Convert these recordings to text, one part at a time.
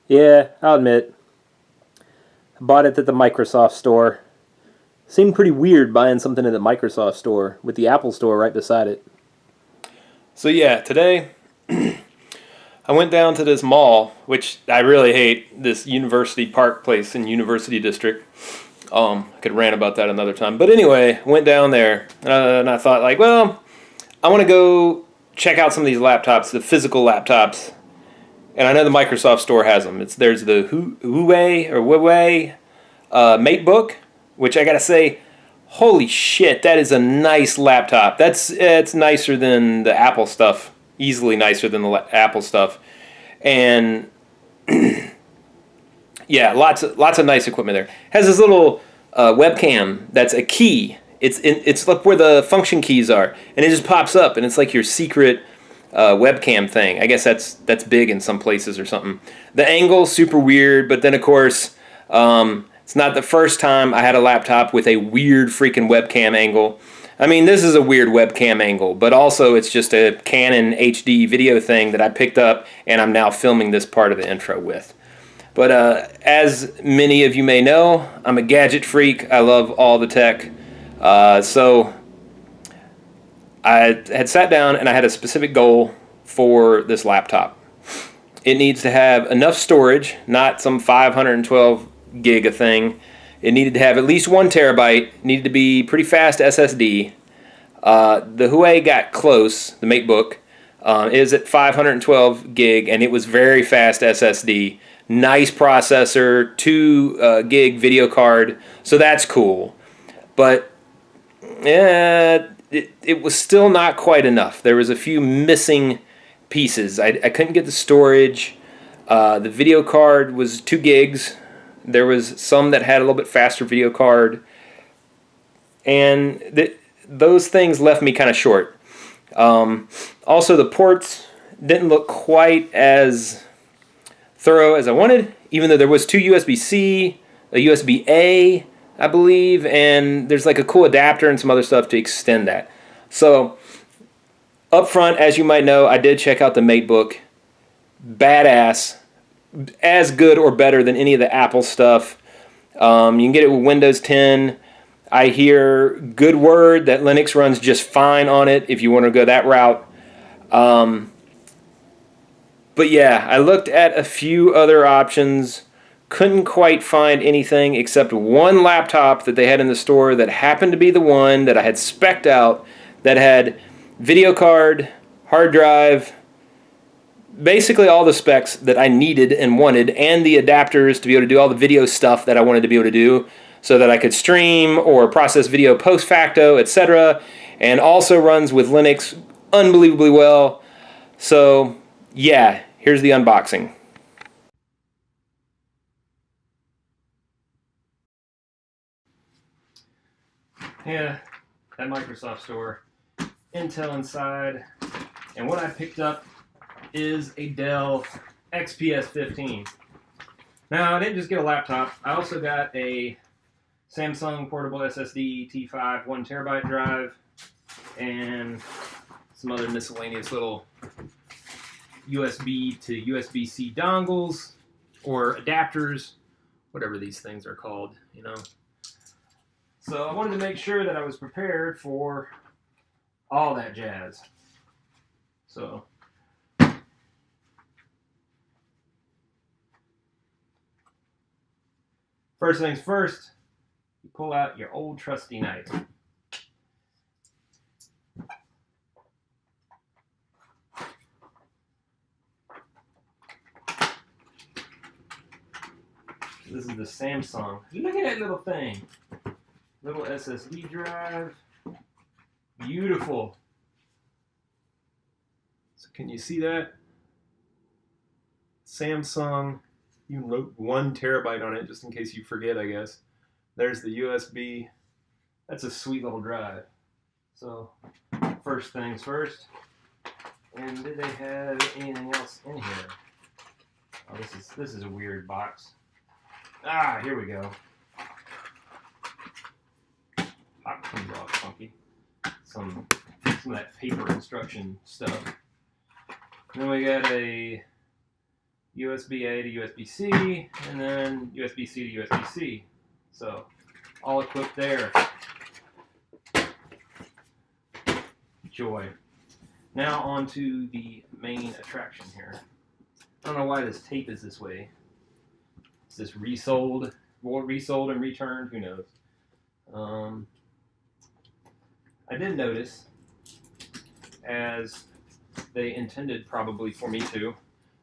Yeah, I'll admit. I bought it at the Microsoft store. Seemed pretty weird buying something in the Microsoft store with the Apple store right beside it. So yeah, today I went down to this mall, which I really hate, this University Park place in University District. I could rant about that another time. But anyway, went down there, and I thought, like, well, I want to go check out some of these laptops, the physical laptops. And I know the Microsoft Store has them. There's the Huawei MateBook, which I gotta say, holy shit, that is a nice laptop. It's nicer than the Apple stuff, easily nicer than the Apple stuff, and yeah, lots of nice equipment there. Has this little webcam that's a key. It's like where the function keys are, and it just pops up, and it's like your secret webcam thing. I guess that's big in some places or something. The angle's super weird, but then of course it's not the first time I had a laptop with a weird freaking webcam angle. I mean, this is a weird webcam angle, but also it's just a Canon HD video thing that I picked up, and I'm now filming this part of the intro with. But as many of you may know, I'm a gadget freak. I love all the tech. So I had sat down and I had a specific goal for this laptop. It needs to have enough storage, not some 512 gig a thing. It needed to have at least 1 terabyte, needed to be pretty fast SSD. The Huawei got close, the MateBook, is at 512 gig, and it was very fast SSD. Nice processor, 2 gig video card, so that's cool. But it was still not quite enough. There was a few missing pieces. I couldn't get the storage. The video card was 2 gigs. There was some that had a little bit faster video card. And those things left me kind of short. Also, the ports didn't look quite as thorough as I wanted, even though there was 2 USB-C, a USB-A, I believe, and there's like a cool adapter and some other stuff to extend that. So, up front, as you might know, I did check out the MateBook. Badass. As good or better than any of the Apple stuff. You can get it with Windows 10. I hear good word that Linux runs just fine on it if you want to go that route. But yeah, I looked at a few other options. Couldn't quite find anything except one laptop that they had in the store that happened to be the one that I had spec'd out that had video card, hard drive, basically all the specs that I needed and wanted, and the adapters to be able to do all the video stuff that I wanted to be able to do so that I could stream or process video post facto, etc. And also runs with Linux unbelievably well. So yeah, here's the unboxing. Yeah, that Microsoft store. Intel inside. And what I picked up is a Dell XPS 15. Now, I didn't just get a laptop. I also got a Samsung portable SSD T5 1 terabyte drive and some other miscellaneous little USB to USB-C dongles or adapters, whatever these things are called, you know. So I wanted to make sure that I was prepared for all that jazz. So first things first, you pull out your old trusty knife. This is the Samsung. Look at that little thing. Little SSD drive. Beautiful. So can you see that? Samsung. You wrote 1 terabyte on it just in case you forget, I guess. There's the USB. That's a sweet little drive. So, first things first. And did they have anything else in here? Oh, this is a weird box. Ah, here we go. Pop comes off funky. Some of that paper instruction stuff. Then we got a USB-A to USB-C, and then USB-C to USB-C. So all equipped there. Joy. Now on to the main attraction here. I don't know why this tape is this way. Is this resold? Or resold and returned? Who knows? I did notice, as they intended probably for me to,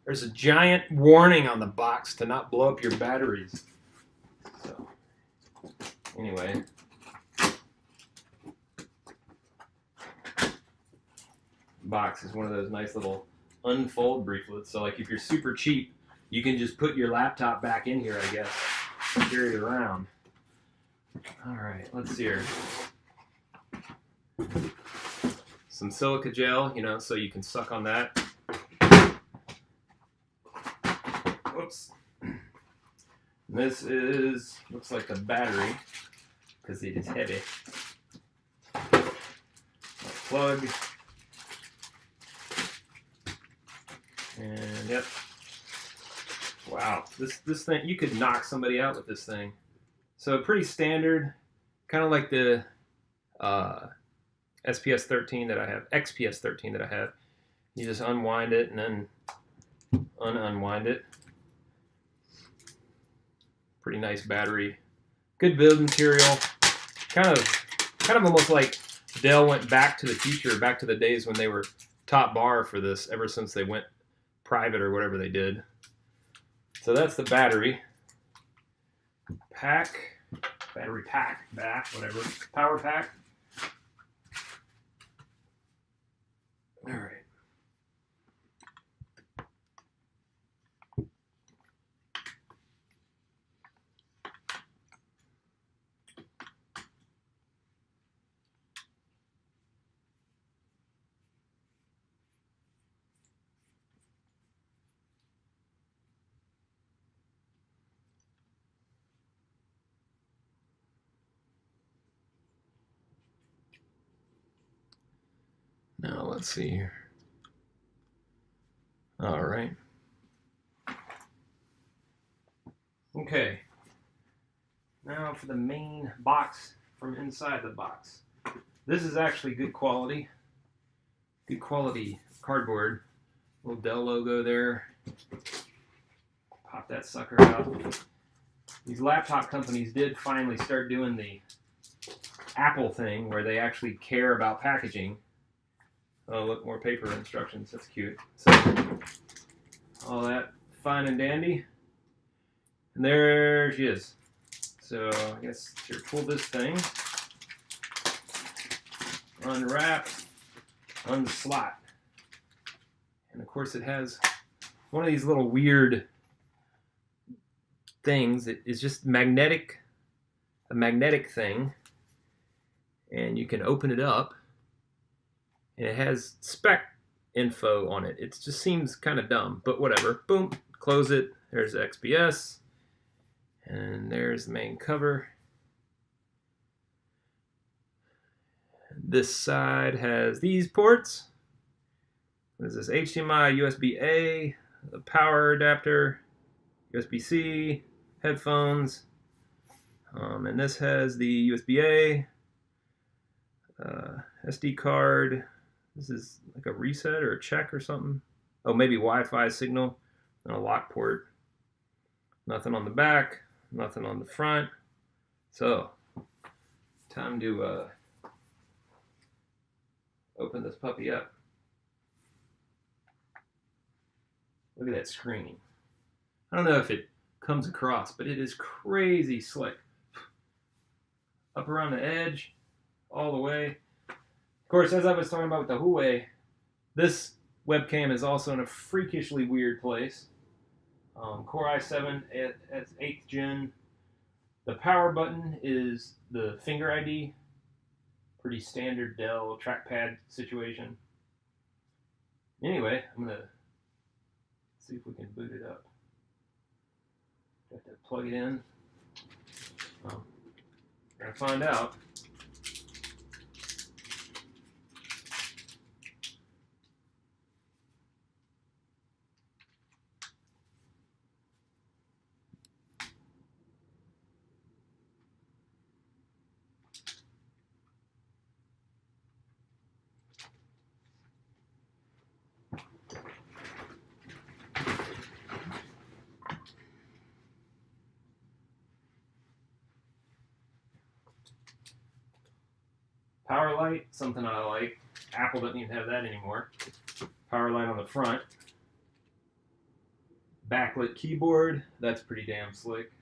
there's a giant warning on the box to not blow up your batteries. So, anyway. Box is one of those nice little unfold brieflets. So like if you're super cheap, you can just put your laptop back in here, I guess, and carry it around. All right, let's see here. Some silica gel, you know, so you can suck on that. Whoops. This is, looks like the battery, because it is heavy. A plug. And yep. Wow, this thing, you could knock somebody out with this thing. So pretty standard, kind of like the SPS 13 that I have, XPS 13 that I have. You just unwind it and then unwind it. Pretty nice battery. Good build material. Kind of almost like Dell went back to the future, back to the days when they were top bar for this, ever since they went private or whatever they did. So that's the battery pack, battery pack, whatever, power pack. All right. Now let's see here. All right. Okay. Now for the main box from inside the box. This is actually good quality. Good quality cardboard. Little Dell logo there. Pop that sucker out. These laptop companies did finally start doing the Apple thing where they actually care about packaging. Oh, look, more paper instructions. That's cute. So, all that fine and dandy. And there she is. So, I guess here, pull this thing. Unwrap. Unslot. And of course, it has one of these little weird things. It is just magnetic, a magnetic thing. And you can open it up. And it has spec info on it. It just seems kind of dumb, but whatever. Boom, close it. There's XPS. And there's the main cover. This side has these ports. What is this? HDMI, USB-A, a power adapter, USB-C, headphones. And this has the USB-A, SD card. This is like a reset or a check or something. Oh, maybe Wi-Fi signal and a lock port. Nothing on the back, nothing on the front. So, time to open this puppy up. Look at that screen. I don't know if it comes across, but it is crazy slick. Up around the edge, all the way. Of course, as I was talking about with the Huawei, this webcam is also in a freakishly weird place. Core i7 at 8th gen. The power button is the finger ID. Pretty standard Dell trackpad situation. Anyway, I'm going to see if we can boot it up. Got to plug it in. We're going to find out. Power light, something I like. Apple doesn't even have that anymore. Power light on the front. Backlit keyboard, that's pretty damn slick.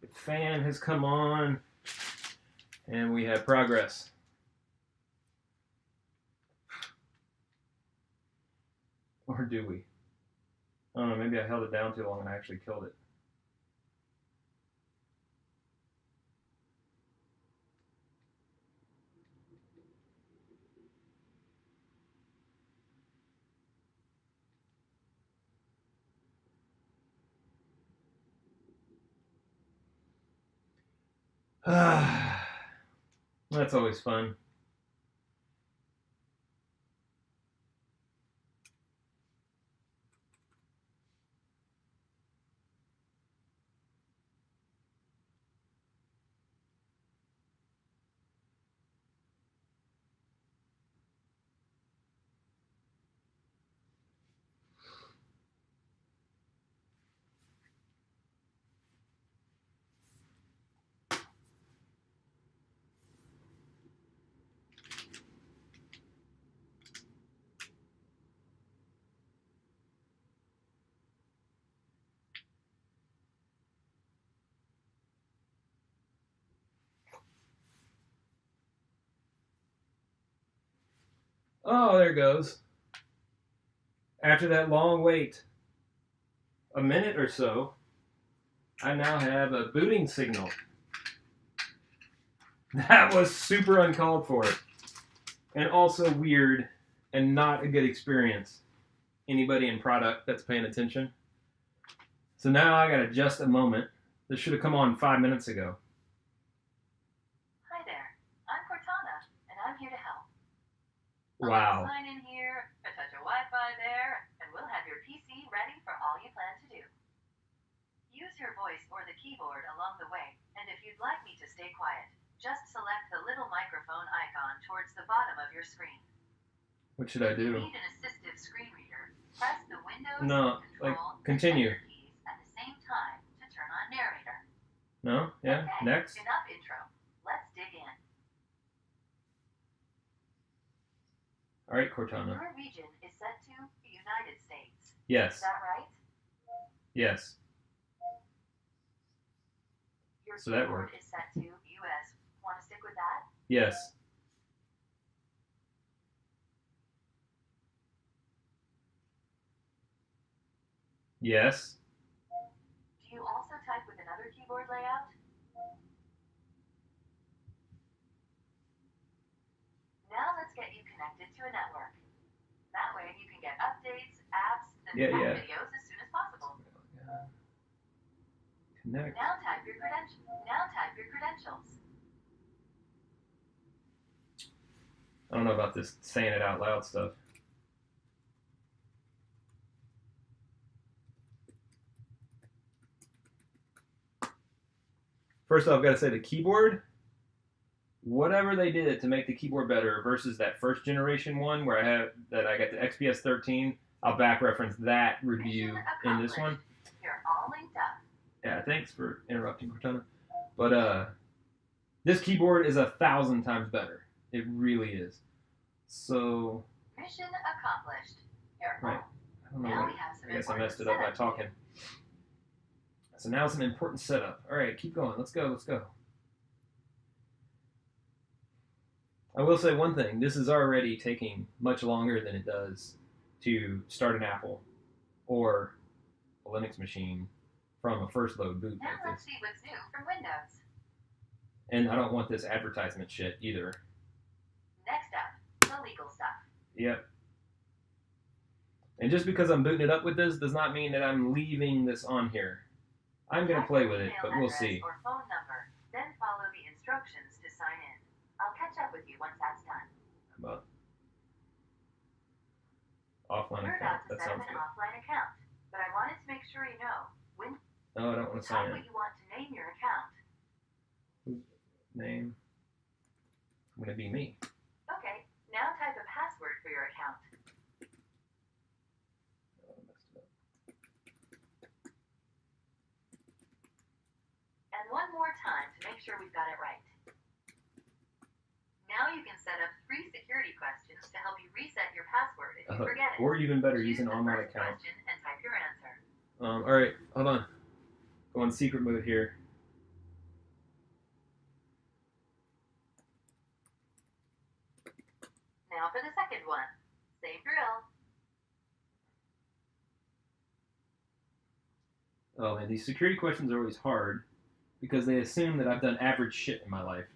The fan has come on, and we have progress. Or do we? I don't know, maybe I held it down too long and I actually killed it. That's always fun. Oh, there it goes. After that long wait, a minute or so, I now have a booting signal. That was super uncalled for. And also weird and not a good experience. Anybody in product that's paying attention. So now I gotta just a moment. This should have come on 5 minutes ago. Hi there, I'm Cortana, and I'm here to help. Wow. Sign in here, attach a Wi-Fi there, and we'll have your PC ready for all you plan to do. Use your voice or the keyboard along the way, and if you'd like me to stay quiet, just select the little microphone icon towards the bottom of your screen. What should I If you do? need an assistive screen reader, press the Windows, No, like, Control, continue. and Enter keys at the same time to turn on narrator. No? Yeah? Okay, Next? enough intro. Let's dig in. Alright, Cortana. Your region is set to the United States. Yes. Is that right? Yes. Your So that keyboard worked. is set to US. Want to stick with that? Yes. Yes. Do you also type with another keyboard layout? Now let's get you connected to a network. That way you can get updates, apps, and videos as soon as possible. Connect. Now type your credentials. I don't know about this saying it out loud stuff. First off, I've got to say the keyboard, whatever they did to make the keyboard better versus that first generation one where I got the XPS 13, I'll back reference that review in this one. You're all linked up. Yeah, thanks for interrupting, Cortana. But this keyboard is 1,000 times better. It really is. So. Mission accomplished. You're right. I don't know. Now we have some I guess I messed it up by talking. So now it's an important setup. All right, keep going. Let's go. I will say one thing. This is already taking much longer than it does to start an Apple or a Linux machine from a first load boot Now like let's this. see what's new for Windows. And I don't want this advertisement shit either. Next up, the legal stuff. Yep. And just because I'm booting it up with this does not mean that I'm leaving this on here. I'm going to play with it, but we'll see. Or phone number, then follow the instructions to sign in. I'll catch up with you once that's done. How about offline You're account? about to That set up sounds an good. offline account, but I wanted to make sure you know when No, I don't want to type sign what in. you want to name your account. Name. I'm going to be me. Okay, now type a password for your account. Oh, I messed it up. And one more time to make sure we've got it right. Now you can set up 3 security questions to help you reset your password if you forget it. Or even better, use Choose an the online first account. question and type your answer. All right, hold on. Go in secret mode here. Now for the second one. Same drill. Oh, and these security questions are always hard because they assume that I've done average shit in my life.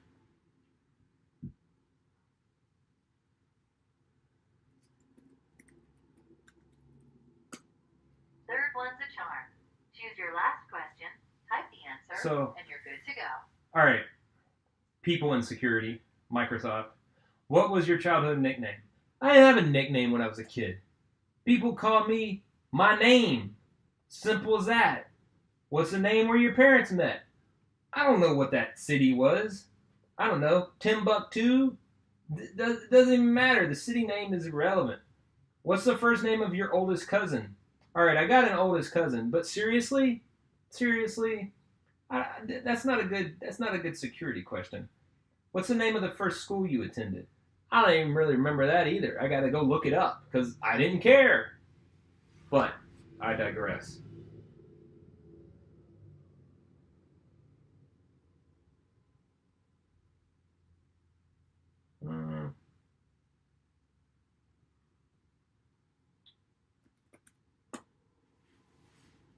Third one's a charm. Choose your last question, type the answer, and you're good to go. All right, people in security, Microsoft. What was your childhood nickname? I didn't have a nickname when I was a kid. People called me my name. Simple as that. What's the name where your parents met? I don't know what that city was. I don't know. Timbuktu? Doesn't even matter. The city name is irrelevant. What's the first name of your oldest cousin? All right, I got an oldest cousin, but seriously, that's not a good security question. What's the name of the first school you attended? I don't even really remember that either. I got to go look it up because I didn't care. But I digress.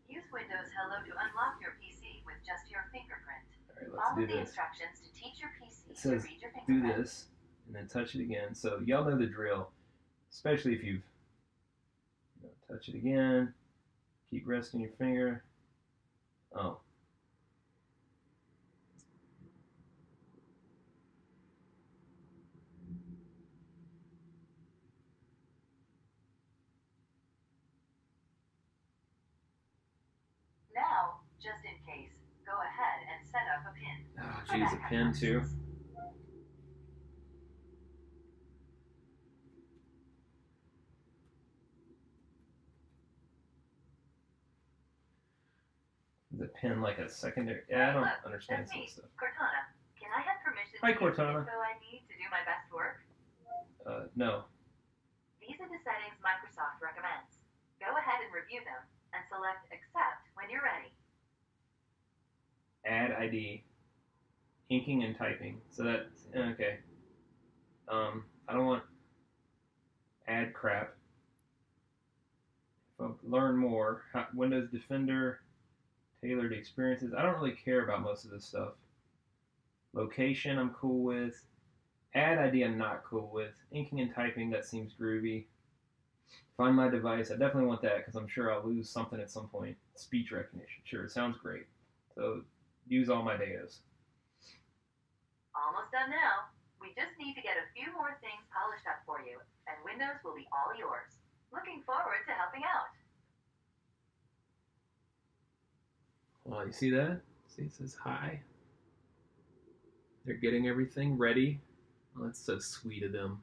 Use Windows Hello to unlock your PC with just your fingerprint. All right, let's Follow do the this. instructions to teach your PC It says to read your do fingerprint. this and then touch it again. So y'all know the drill, especially if you've touch it again. Keep resting your finger. Oh. Now, just in case, go ahead and set up a pin. Oh, geez, a pin too. Is a pin like a secondary? Yeah, I don't understand some stuff. Cortana, can I have permission Hi, to use Cortana. the info I need to do my best work? No. These are the settings Microsoft recommends. Go ahead and review them and select Accept when you're ready. Add ID. Inking and typing. So that's okay. I don't want add crap. Learn more. Windows Defender, tailored experiences. I don't really care about most of this stuff. Location, I'm cool with. Add ID, I'm not cool with. Inking and typing, that seems groovy. Find my device, I definitely want that because I'm sure I'll lose something at some point. Speech recognition, sure, it sounds great. So use all my datas. Almost done now. We just need to get a few more things polished up for you, and Windows will be all yours. Looking forward to helping out. Well, you see that? See, it says hi. They're getting everything ready. Oh, that's so sweet of them.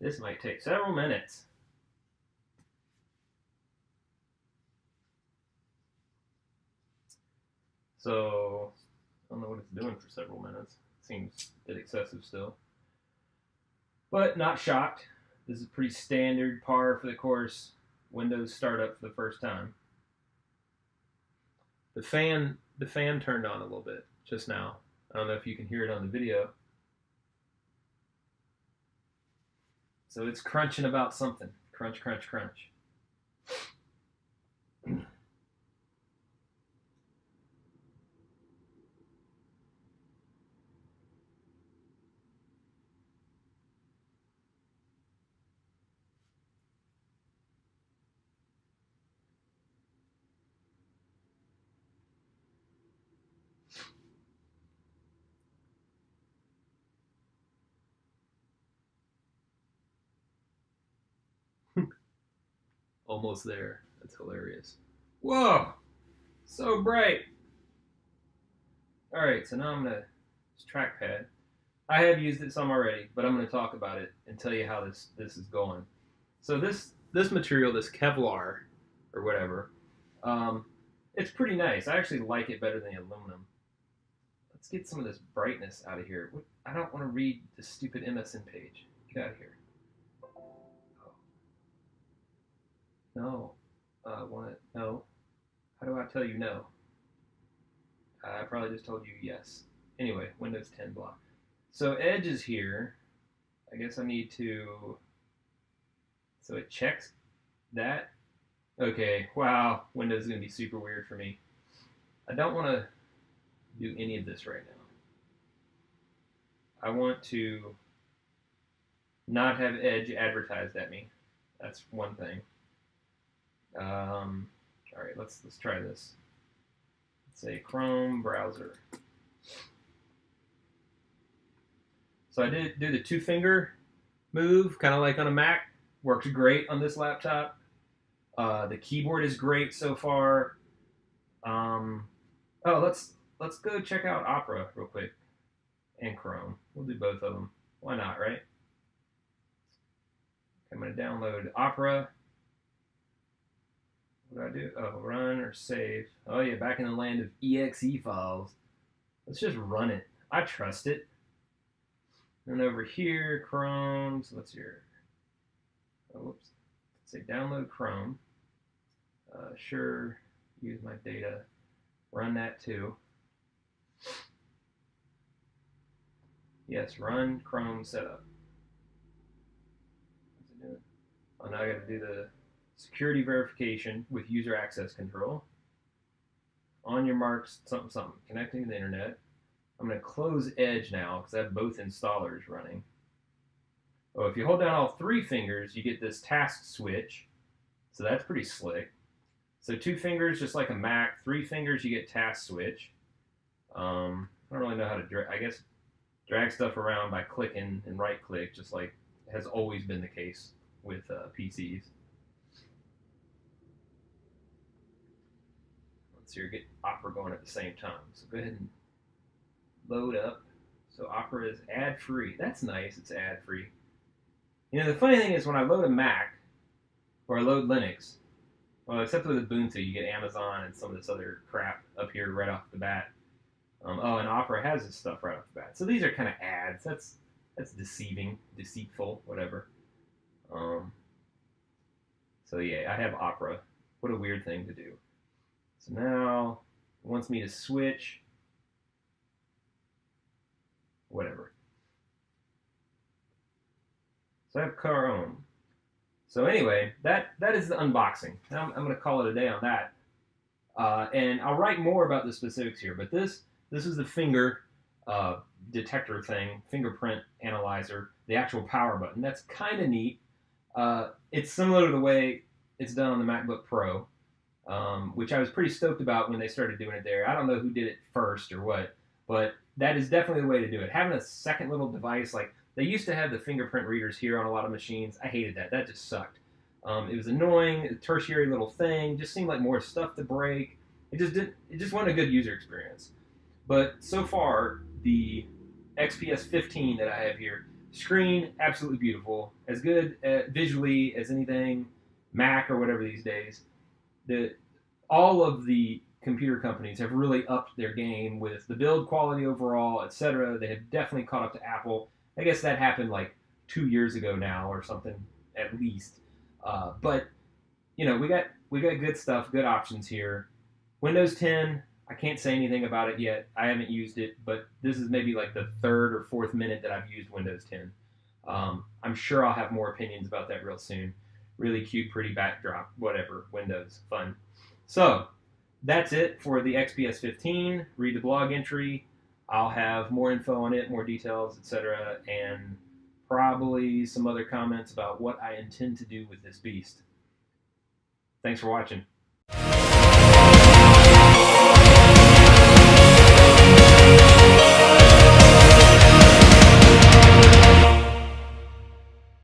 This might take several minutes. So, I don't know what it's doing for several minutes. Seems a bit excessive still. But not shocked. This is pretty standard par for the course Windows startup for the first time. The fan turned on a little bit just now. I don't know if you can hear it on the video. So it's crunching about something. Crunch, crunch, crunch. Almost there. That's hilarious. Whoa! So bright. Alright, so now I'm going to... This trackpad. I have used it some already, but I'm going to talk about it and tell you how this is going. So this material, this Kevlar, or whatever, it's pretty nice. I actually like it better than the aluminum. Let's get some of this brightness out of here. I don't want to read the stupid MSN page. Get out of here. Oh. No. No. How do I tell you no? I probably just told you yes. Anyway, Windows 10 block. So Edge is here. I guess I need to... So it checks that. Okay, wow. Windows is going to be super weird for me. I don't want to do any of this right now. I want to not have Edge advertised at me. That's one thing. All right, let's try this. Let's say Chrome browser. So I did do the 2-finger move, kind of like on a Mac. Works great on this laptop. The keyboard is great so far. Oh, let's go check out Opera real quick and Chrome. We'll do both of them. Why not, right? I'm going to download Opera. What do I do? Oh, run or save. Oh yeah, back in the land of exe files. Let's just run it. I trust it. And over here, Chrome. So what's your... Oh, whoops. Let's say download Chrome. Sure. Use my data. Run that too. Yes, run Chrome setup. What's it doing? Oh, now I got to do the security verification with user access control. On your marks, something, something. Connecting to the internet. I'm going to close Edge now because I have both installers running. Oh, if you hold down all 3 fingers, you get this task switch. So that's pretty slick. So 2 fingers, just like a Mac. 3 fingers, you get task switch. I don't really know how to drag. I guess drag stuff around by clicking and right click, just like has always been the case with PCs. Let's see, get Opera going at the same time. So go ahead and load up. So Opera is ad-free. That's nice, it's ad-free. You know, the funny thing is when I load a Mac, or I load Linux, well, except with Ubuntu, you get Amazon and some of this other crap up here right off the bat. Oh, and Opera has this stuff right off the bat. So these are kind of ads. That's deceiving, deceitful, whatever. So yeah, I have Opera. What a weird thing to do. So now it wants me to switch. Whatever. So I have Chrome. So anyway, that is the unboxing. I'm going to call it a day on that. And I'll write more about the specifics here, but this is the finger detector thing, fingerprint analyzer, the actual power button. That's kind of neat. It's similar to the way it's done on the MacBook Pro, which I was pretty stoked about when they started doing it there. I don't know who did it first or what, but that is definitely the way to do it. Having a second little device, like they used to have the fingerprint readers here on a lot of machines. I hated that. That just sucked. It was annoying, a tertiary little thing. Just seemed like more stuff to break. It just wasn't a good user experience. But so far, the XPS 15 that I have here, screen absolutely beautiful, as good visually as anything Mac or whatever these days. All of the computer companies have really upped their game with the build quality overall, etc. They have definitely caught up to Apple. I guess that happened like 2 years ago now or something at least. But you know, we got good stuff, good options here. Windows 10, I can't say anything about it yet. I haven't used it, but this is maybe like the 3rd or 4th minute that I've used Windows 10. I'm sure I'll have more opinions about that real soon. Really cute, pretty backdrop, whatever. Windows, fun. So that's it for the XPS 15. Read the blog entry. I'll have more info on it, more details, etc., and probably some other comments about what I intend to do with this beast. Thanks for watching.